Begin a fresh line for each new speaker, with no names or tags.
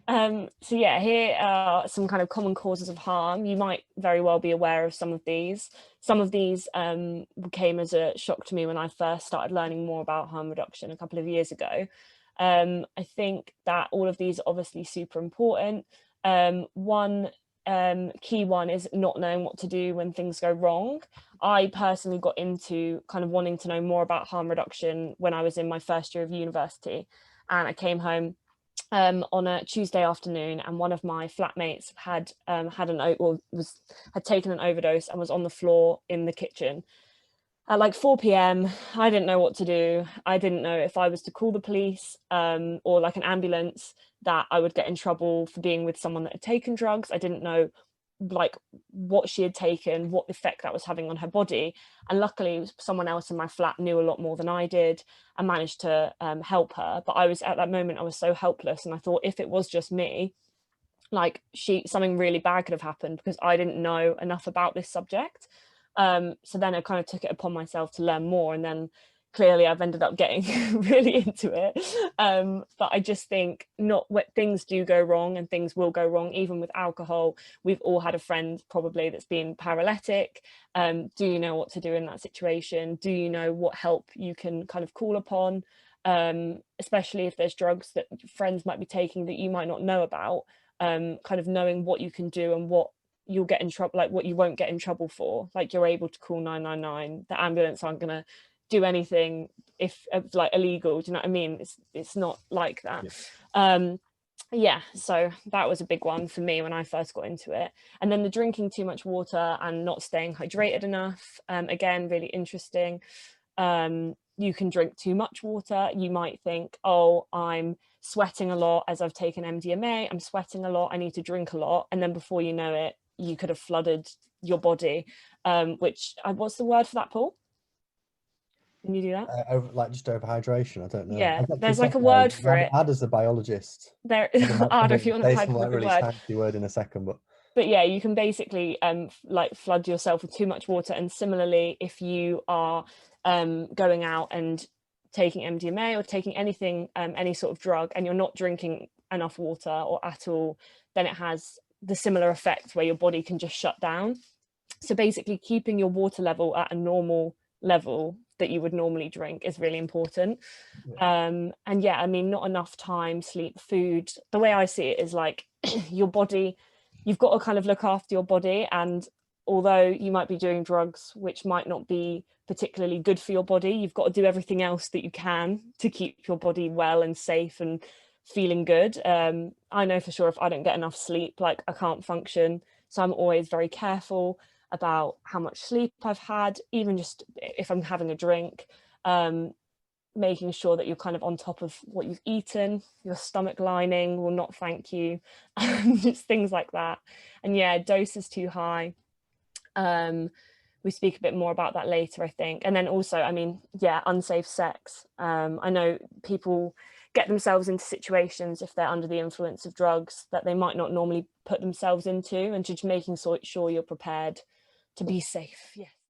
So yeah, here are some kind of common causes of harm. You might very well be aware of some of these. Some of these came as a shock to me when I first started learning more about harm reduction a couple of years ago. I think that all of these are obviously super important. One key one is not knowing what to do when things go wrong. I personally got into kind of wanting to know more about harm reduction when I was in my first year of university, and I came home on a Tuesday afternoon, and one of my flatmates had taken an overdose and was on the floor in the kitchen at like 4 p.m. I didn't know what to do. I didn't know if I was to call the police or like an ambulance, that I would get in trouble for being with someone that had taken drugs. I didn't know like what she had taken, what effect that was having on her body. And luckily, someone else in my flat knew a lot more than I did and managed to help her. But I was at that moment, I was so helpless. And I thought if it was just me, like something really bad could have happened because I didn't know enough about this subject. So then I kind of took it upon myself to learn more, and then clearly I've ended up getting really into it. But I just think not what things do go wrong, and things will go wrong even with alcohol. We've all had a friend probably that's been paralytic. Do you know what to do in that situation? Do you know what help you can kind of call upon? Especially if there's drugs that friends might be taking that you might not know about. Kind of knowing what you can do and what you'll get in trouble, like what you won't get in trouble for. Like you're able to call 999. The ambulance aren't gonna do anything if it's like illegal. Do you know what I mean? It's not like that.
Yeah.
Yeah, so that was a big one for me when I first got into it. And then the drinking too much water and not staying hydrated enough. Again, really interesting. You can drink too much water. You might think, oh, I'm sweating a lot as I've taken MDMA. I'm sweating a lot. I need to drink a lot. And then before you know it, you could have flooded your body, which, what's the word for that, Paul? Can you do that?
Like just overhydration. I don't know.
Yeah,
I'm not too
there's like a
technical.
word for it.
Ad as a biologist.
There,
I'm
I don't know
going
if you
to
want to
say
type
some
up a
like
good
really
word.
sciencey word in a second, but
But yeah, you can basically like flood yourself with too much water. And similarly, if you are going out and taking MDMA or taking anything, any sort of drug, and you're not drinking enough water or at all, then it has the similar effect where your body can just shut down. So basically, keeping your water level at a normal level that you would normally drink is really important.
yeah.
And yeah, I mean, not enough time, sleep, food. The way I see it is like your body, you've got to kind of look after your body. And although you might be doing drugs, which might not be particularly good for your body, you've got to do everything else that you can to keep your body well and safe and feeling good. I know for sure if I don't get enough sleep, like I can't function. So I'm always very careful about how much sleep I've had, even just if I'm having a drink. Um, Making sure that you're kind of on top of what you've eaten. Your stomach lining will not thank you. Just things like that. And yeah, dose is too high. um we speak a bit more about that later, I think. And then also, I mean, yeah, unsafe sex. I know people get themselves into situations if they're under the influence of drugs that they might not normally put themselves into, and just making sure you're prepared to be safe. Yeah.